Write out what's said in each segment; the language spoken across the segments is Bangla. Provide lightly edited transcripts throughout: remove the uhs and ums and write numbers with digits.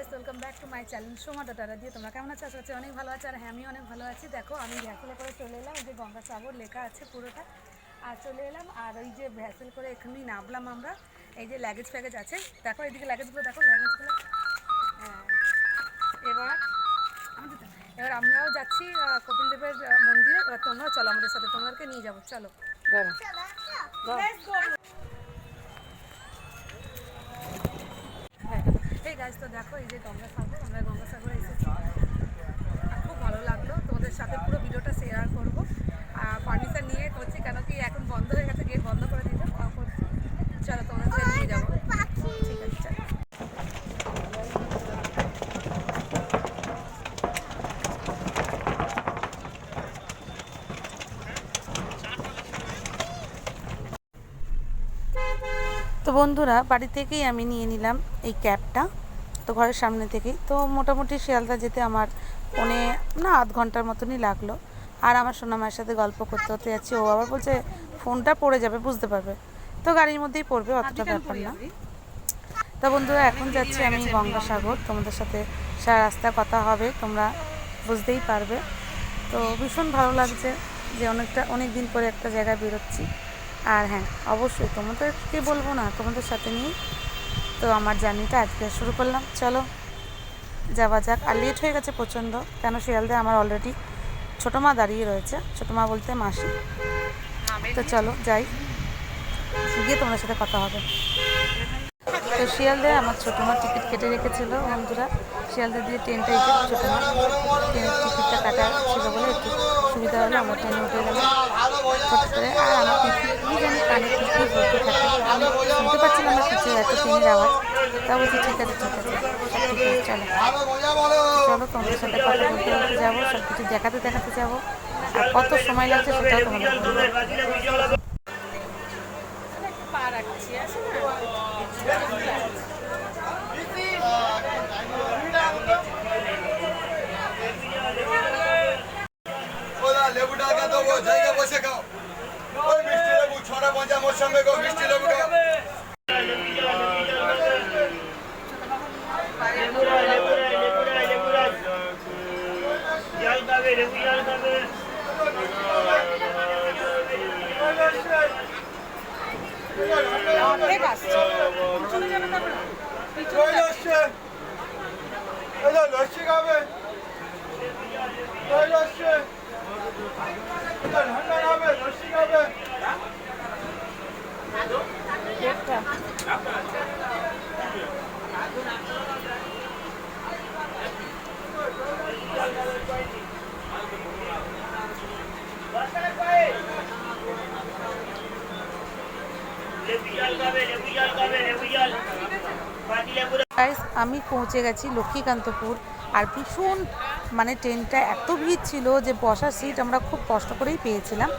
Guys, welcome back to my channel Soma data দিয়ে। তোমরা কেমন আছো? আশা করছি অনেক ভালো আছে। আর হ্যাঁ, আমি অনেক ভালো আছি। দেখো, আমি ভ্যাসেলে করে চলে এলাম। এই যে গঙ্গাসাগর লেখা আছে পুরোটা, আর চলে এলাম। আর ওই যে ভ্যাসেল করে এখানেই নামলাম আমরা। এই যে লাগেজ ফ্যাগেজ আছে, দেখো এদিকে লাগেজগুলো, দেখো লাগেজগুলো। হ্যাঁ, এবার এবার আমরাও যাচ্ছি কপিল দেবের মন্দিরে। এবার তোমরাও চলো আমাদের সাথে, তোমাদেরকে নিয়ে যাবো। চলো। হ্যাঁ, এই গাছ তো দেখো, এই যে গঙ্গাসাগর, আমরা গঙ্গাসাগরে এসেছি। খুব ভালো লাগলো, তোমাদের সাথে পুরো ভিডিওটা শেয়ার করবো। আর পারমিশন নিয়ে করছি, কেন কি এখন বন্ধ হয়ে গেছে, গেট বন্ধ করে দিয়েছে। চলো তোমাদের নিয়ে যাবো। ঠিক আছে, চলো। তো বন্ধুরা, বাড়ি থেকেই আমি নিয়ে নিলাম এই ক্যাবটা, তো ঘরের সামনে থেকেই। তো মোটামুটি শিয়ালদা যেতে আমার আধ ঘন্টার মতনই লাগলো। আর আমার সোনামায়ের সাথে গল্প করতে করতে যাচ্ছি। ও আবার বলছে ফোনটা পড়ে যাবে, বুঝতে পারবে, তো গাড়ির মধ্যেই পড়বে, অতটা ব্যাপার না। তো বন্ধুরা, এখন যাচ্ছি আমি গঙ্গাসাগর। তোমাদের সাথে সারা রাস্তা কথা হবে, তোমরা বুঝতেই পারবে। তো ভীষণ ভালো লাগছে যে অনেক দিন পরে একটা জায়গায় বেরোচ্ছি। আর হ্যাঁ, অবশ্যই তোমাদেরকে বলবো না, তোমাদের সাথে নিয়ে তো আমার জার্নিটা আজকে শুরু করলাম। চলো যাওয়া যাক। আর লেট হয়ে গেছে প্রচণ্ড, কেন শিয়ালদায় আমার অলরেডি ছোটো মা দাঁড়িয়ে রয়েছে। ছোটো মা বলতে মাসি। তো চলো যাই, গিয়ে তোমাদের সাথে কথা হবে। তো শিয়ালদায় আমার ছোটো মা টিকিট কেটে রেখেছিলো। বন্ধুরা, শিয়ালদা দিয়ে ট্রেনটা এসে ছোটো মা ট্রেনের টিকিটটা কাটা ছিল বলে একটু সুবিধা হলো, আমার ট্রেনে উঠে গেলাম ফট করে। আর আমার পিঠি জানি কানে পিঠি বলতে থাকে, আমি শুনতে পাচ্ছিলাম না কিছু, এত ট্রেনের আওয়াজ। তা বলছি ঠিক আছে ঠিক আছে, সব ঠিক আছে, চলো চলো তোমাদের সাথে কথা বলতে বলতে যাবো, সব কিছু দেখাতে দেখাতে যাবো। আর কত সময় লাগছে সেটাও তোমাদের বলবো। পা রাখছি, আছে না লেবু টাকা দেবো, জায়গা বসে খাও। ওই মিষ্টি লেবু ছড়া পঞ্চা মোর সঙ্গে গো, মিষ্টি লেবু খাও। লস্যি খাবে, ঠান্ডা খাবে, লস্যি খাবে। আমি পৌঁছে গেছি লক্ষ্মীকান্তপুর। আর ভীষণ ট্রেনটা এত ভিড় ছিল যে বসার সিট আমরা খুব কষ্ট করেই পেয়েছিলাম।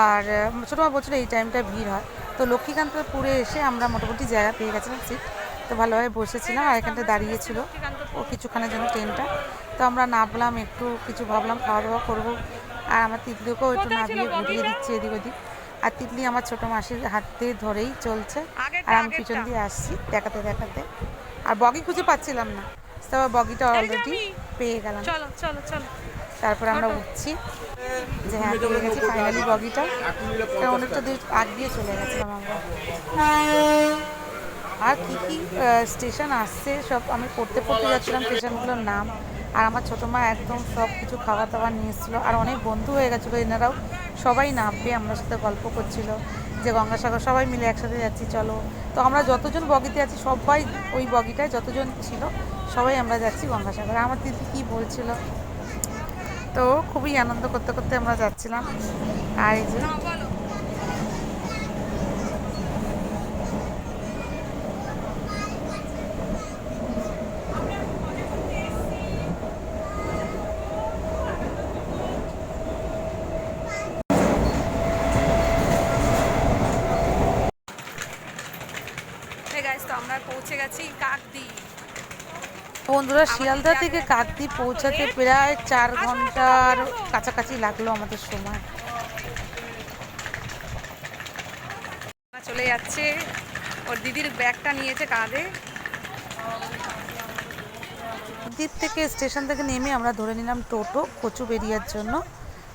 আর ছোটো মা বলছিল এই টাইমটা ভিড় হয়। তো লক্ষ্মীকান্তপুরে এসে আমরা মোটামুটি জায়গা পেয়ে গেছিলাম, সিট তো ভালোভাবে বসেছিলাম। আর এখানটা দাঁড়িয়েছিল ও কিছুক্ষণের জন্য ট্রেনটা। তো আমরা নামলাম, একটু কিছু ভাবলাম খাওয়া দাওয়া করবো। আর আমার তিতলিকেও একটু নামিয়ে ঘুরিয়ে দিচ্ছে এদিক ওদিক। আর তিতলি আমার ছোটো মাসির হাতে ধরেই চলছে, আর আমি পিছন দিয়ে আসছি দেখাতে দেখাতে। আর বগি খুঁজে পাচ্ছিলাম না, তবে বগিটা অলরেডি পেয়ে গেলাম। চলো চলো চলো, তারপর আমরা উঠছি যে হ্যাঁ পেয়ে গেছি ফাইনালি বগিটা। অনেকটা দূর আগ দিয়ে চলে গেছিলাম আমরা। আর কী কী স্টেশন আসছে সব আমি পড়তে যাচ্ছিলাম স্টেশনগুলোর নাম। আর আমার ছোটো মা একদম সব কিছু খাবার দাবার নিয়ে এসেছিলো। আর অনেক বন্ধু হয়ে গেছিলো, এনারাও সবাই নামবে, আমার সাথে গল্প করছিল যে গঙ্গাসাগর সবাই মিলে একসাথে যাচ্ছি চলো। তো আমরা যতজন বগিতে আছি সবাই ওই বগিটায় যতজন ছিল সবাই আমরা যাচ্ছি গঙ্গাসাগর। আমার দিদি কী বলছিল, তো খুবই আনন্দ করতে করতে আমরা যাচ্ছিলাম। আর এই যে তো আমরা পৌঁছে গেছি কাকদ্বীপ। বন্ধুরা, শিয়ালদা থেকে কাকদ্বীপ পৌঁছাতে প্রায় 4 ঘন্টার কাছাকাছি লাগলো আমাদের সময়। চলে যাচ্ছে, ওর দিদির ব্যাগটা নিয়েছে কাঁধে। নবদ্বীপ থেকে স্টেশন থেকে নেমে আমরা ধরে নিলাম টোটো কচুবেড়িয়ার জন্য।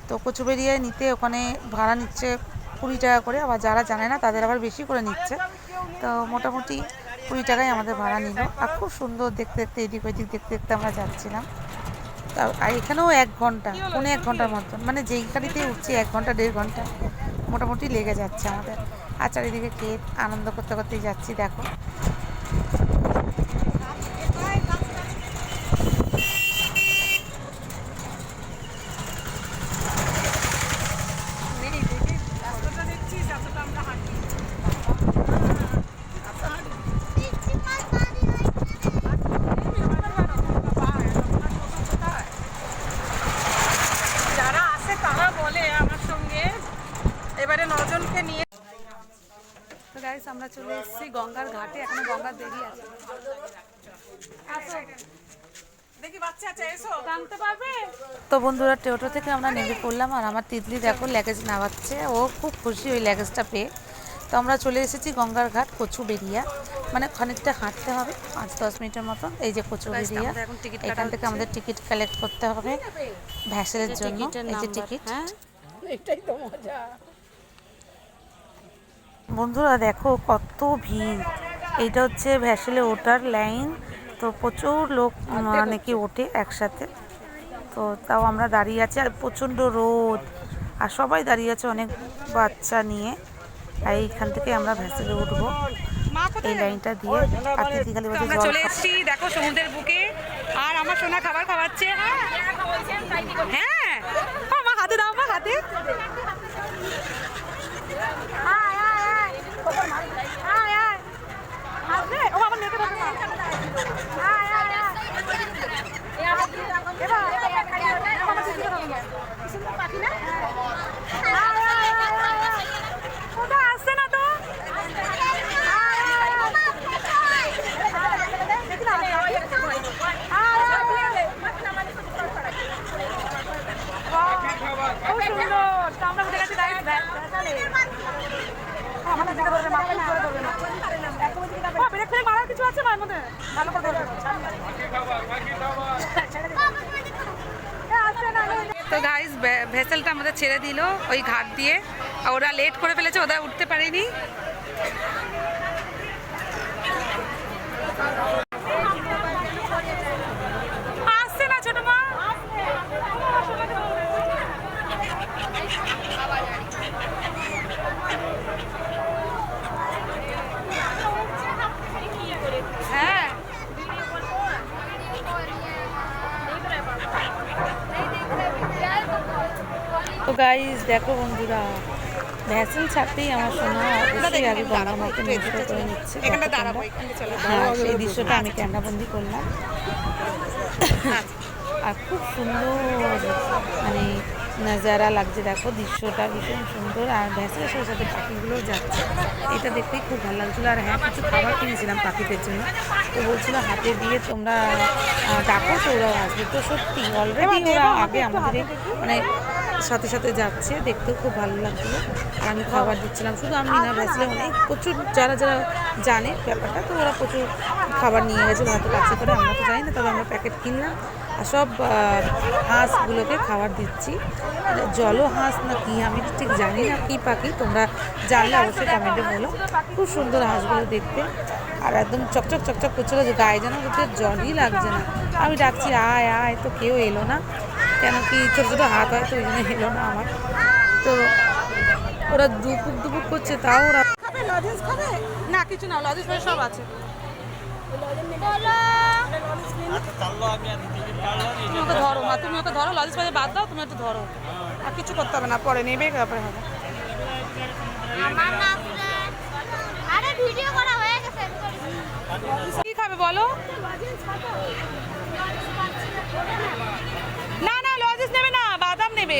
তো কচুবেড়িয়ায় নিতে ওখানে ভাড়া নিচ্ছে 20 টাকা করে, আবার যারা জানে না তাদের আবার বেশি করে নিচ্ছে। তো মোটামুটি 20 টাকায় আমাদের ভাড়া নিল। আর খুব সুন্দর দেখতে দেখতে এদিক ওইদিক দেখতে দেখতে আমরা যাচ্ছিলাম। আর এখানেও 1 ঘন্টা, 1.5 ঘন্টার মতন, মানে যেই গাড়িতে উঠছি 1 ঘন্টা 1.5 ঘন্টা মোটামুটি লেগে যাচ্ছে আমাদের। আর চারিদিকে খেয়ে আনন্দ করতে করতেই যাচ্ছি। দেখো যারা আসে তারা বলে আমার সঙ্গে এবারে 9 জনকে নিয়ে। তো গাইস আমরা চলে এসেছি গঙ্গার ঘাটে, এখনো গঙ্গার দেরি আছে। দেখি বাচ্চা আছে, এসো টানতে পারবে? তো বন্ধুরা টোটো থেকে আমরা নেমে পড়লাম, আর আমার তিতলি দেখো ল্যাগেজ নামাচ্ছে, ও খুব খুশি ওই ল্যাগেজটা পেয়ে। তো আমরা চলে এসেছি গঙ্গার ঘাট কচুবেড়িয়া, মানে খানিকটা হাঁটতে হবে 5-10 মিনিটের মতো। এই যে কচুবেড়িয়া, এখান থেকে আমাদের টিকিট কালেক্ট করতে হবে ভ্যাসেলের জন্য। এই যে টিকিট, এটাই তো মজা। বন্ধুরা দেখো কত ভিড়। এইটা হচ্ছে ভ্যাসেলে ওঠার লাইন। তো প্রচুর লোক নাকি ওঠে একসাথে। তো তাও আমরা দাঁড়িয়ে আছি, আর প্রচণ্ড রোদ, আর সবাই দাঁড়িয়ে আছে অনেক বাচ্চা নিয়ে। আর এইখান থেকে আমরা ভ্যাসেলে উঠবো এই লাইনটা দিয়ে। আর তিতলি খালি বলছে আমরা জল চলে এসেছি দেখো সমুদ্রের বুকে, আর আমার সোনা খাবার খাওয়াচ্ছে। হ্যাঁ মা হাতে দাও, মা হাতে। ও আমার মেয়েকে বলতে না। ওটা আসছে না তো। খুব সুন্দর। তো আমরা উঠে গেছি গাইস ভ্যাসেলে। আমাদের দিকে ধরবে, মাথা নিচে করে ধরবে না। ব্রেক ফেলে মারার কিছু আছে মার মধ্যে? ভালো করে ধরবে। তো গাইস ভেসেলটা আমাদের ছেড়ে দিল ওই ঘাট দিয়ে, আর ওরা লেট করে ফেলেছে, ওরা উঠতে পারেনি। আসছে না ছোট মা। হ্যাঁ তো গাইস দেখো বন্ধুরা, ভ্যাসেল ছাড়তেই আমার সোনা অবশ্যই আগে গঙ্গা মাকে নমস্কার করে নিচ্ছে। এখানটা দাঁড়াবো, এখানে চলে হ্যাঁ, সেই দৃশ্যটা আমি ক্যামেরাবন্দি করলাম। আর খুব সুন্দর মানে নাজারা লাগছে, দেখো দৃশ্যটা ভীষণ সুন্দর। আর ভ্যাসেলের সাথে সাথে পাখিগুলোও যাচ্ছে, এটা দেখতেই খুব ভালো লাগছিলো। আর হ্যাঁ, কিছু খাবার কিনেছিলাম পাখিদের জন্য। তো বলছিলো হাতে দিয়ে তোমরা ডাকো তো ওরাও আসবে। তো সত্যি অলরেডি ওরা আগে আমাদের মানে সাথে সাথে যাচ্ছে, দেখতেও খুব ভালো লাগছিলো। আর আমি খাবার দিচ্ছিলাম, শুধু আমি না, ভ্যাসেলে অনেক প্রচুর যারা যারা জানে ব্যাপারটা, তো ওরা প্রচুর খাবার নিয়ে গেছিলো হাতে কাছে করে। আমরা তো জানি না, তবে আমরা প্যাকেট কিনলাম আর সব হাঁসগুলোকে খাবার দিচ্ছি। জলও হাঁস না কি আমি ঠিক জানি না কি পাখি, তোমরা জানলে অবশ্যই কমেন্টে বলো। খুব সুন্দর হাঁসগুলো দেখতে, আর একদম চকচক চকচক করছিলো, যে গায়ে যেন ওদের জলই লাগছে না। আমি ডাকছি আয় আয়, তো কেউ এলো না, কেন কি ছোটো ছোটো হাত হয় তো ওই জন্য এলো না আমার। তো ওরা দুপুক দুপুক করছে, তাও ওরা লজেন্স খাবে না, কিছু না, লজেন্স মানে সব আছে। তুমি ওকে ধরো মা, তুমি ওকে ধরো, লজেন্স মানে বাদ দাও, তুমি একটু ধরো, আর কিছু করতে হবে না, পরে নেবে তারপরে হবে। কি খাবে বলো? না না লজেন্স নেবে না, বাদাম নেবে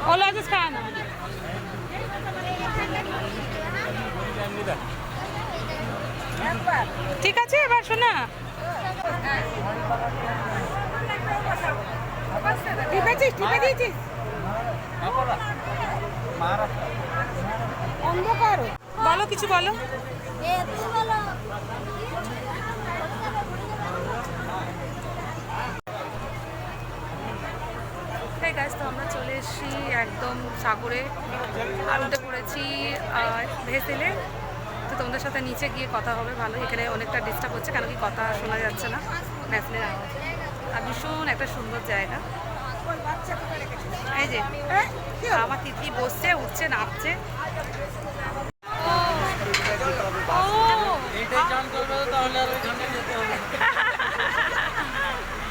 ও লজেন্স খায় না। ঠিক আছে এবার শোনা, টিপে দিয়েছিস অন্ধকার। বলো কিছু বলো। গাইস, তো আমরা চলে এসেছি একদম সাগরে আর উঠে পড়েছি ভেসেলে। তো তোমাদের সাথে নিচে গিয়ে কথা হবে ভালো। এখানে অনেকটা ডিস্টার্ব হচ্ছে, কেন কি কথা শোনা যাচ্ছে না ভেসেলের আওয়াজ। আর ভীষণ একটা সুন্দর জায়গা। এই যে আমার তিতলি বসছে, উঠছে, নাচছে।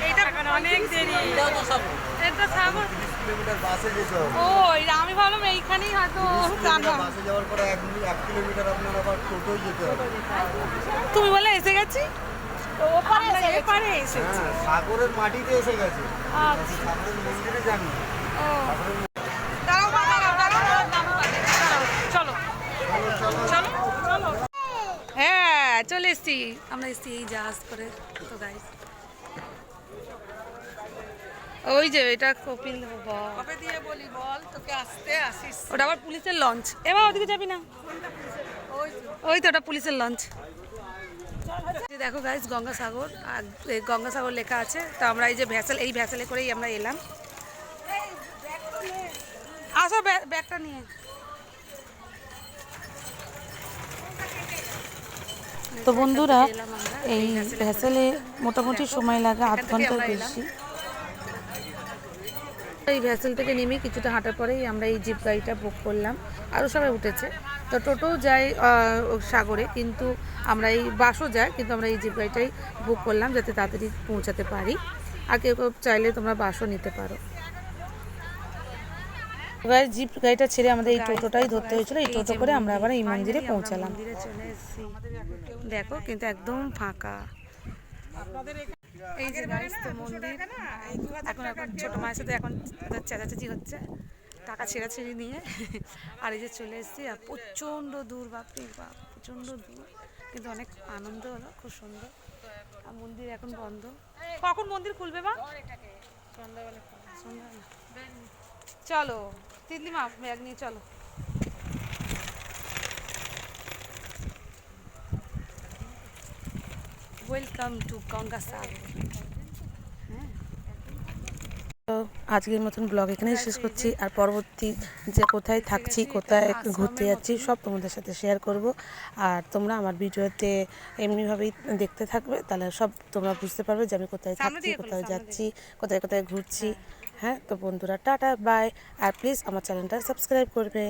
এইটা অনেক দেরি। এটা সাগর। কিলোমিটার বাসে যেতে হবে। ও আমি ভাবলাম এইখানেই হয়তো জানলাম। বাসে যাওয়ার পরে 1 কিলোমিটার আপনার আবার টোটোয় যেতে হবে। তুমি বলে এসে গেছি, ওপারে এসেছি। হ্যাঁ, সাগরের মাটিতে এসে গেছে। আচ্ছা। সাগরের মন্দিরে জানি। ও দাঁড়াও, চলো চলো চলো। হ্যাঁ চলে এসছি, আমরা এসছি এই জাহাজ করে। তো গাইস ওই যে এটা কপিল কবে দিয়ে বলি বল তোকে আসতে আসিস। ওটা আবার পুলিশের লঞ্চ। এবার ওদিকে যাবি না? ওই তো ওটা পুলিশের লঞ্চ। দেখো গাইস গঙ্গাসাগর, আর গঙ্গাসাগর লেখা আছে। তো আমরা এই যে ভ্যাসেল, এই ভ্যাসেলে করেই আমরা এলাম। আসো ব্যাগটা নিয়ে। তো বন্ধুরা এই ভ্যাসেলে মোটামুটি সময় লাগে 8 ঘন্টার বেশি। এই ভ্যাসেল থেকে নেমে কিছুটা হাঁটার পরেই আমরা এই জিপ গাড়িটা বুক করলাম। আরও সবাই উঠেছে। তো টোটো যায় সাগরে, কিন্তু আমরা এই বাসও যায়, কিন্তু আমরা এই জিপ গাড়িটাই বুক করলাম যাতে তাড়াতাড়ি পৌঁছাতে পারি। আর কেউ চাইলে তোমরা বাসও নিতে পারো। এবার জিপ গাড়িটা ছেড়ে আমাদের এই টোটোটাই ধরতে হয়েছিল। এই টোটো করে আমরা আবার এই মন্দিরে পৌঁছালাম। দেখো কিন্তু একদম ফাঁকা। এই যে গাইস তো মন্দির। এখন ছোট মায়ের সাথে এখন চেঁচাচেঁচি হচ্ছে টাকা ছেঁড়াছেড়ি নিয়ে। আর এই যে চলে এসেছি, আর প্রচণ্ড দূর, বাপরে বাপ প্রচণ্ড দূর, কিন্তু অনেক আনন্দ হলো, খুব সুন্দর। আর মন্দির এখন বন্ধ। কখন মন্দির খুলবে মা? সন্ধ্যাবেলা। চলো তিতলি মা ব্যাগ নিয়ে চলো। Welcome to Gangasagar. তো আজকের মতন ব্লগ এখানেই শেষ করছি। আর পরবর্তী যে কোথায় থাকছি, কোথায় ঘুরতে যাচ্ছি, সব তোমাদের সাথে শেয়ার করব। আর তোমরা আমার ভিডিওতে এমনিভাবেই দেখতে থাকবে, তাহলে সব তোমরা বুঝতে পারবে যে আমি কোথায় থাকছি, কোথায় যাচ্ছি, কোথায় কোথায় ঘুরছি। হ্যাঁ তো বন্ধুরা টাটা বাই। আর প্লিজ আমার চ্যানেলটা সাবস্ক্রাইব করবে।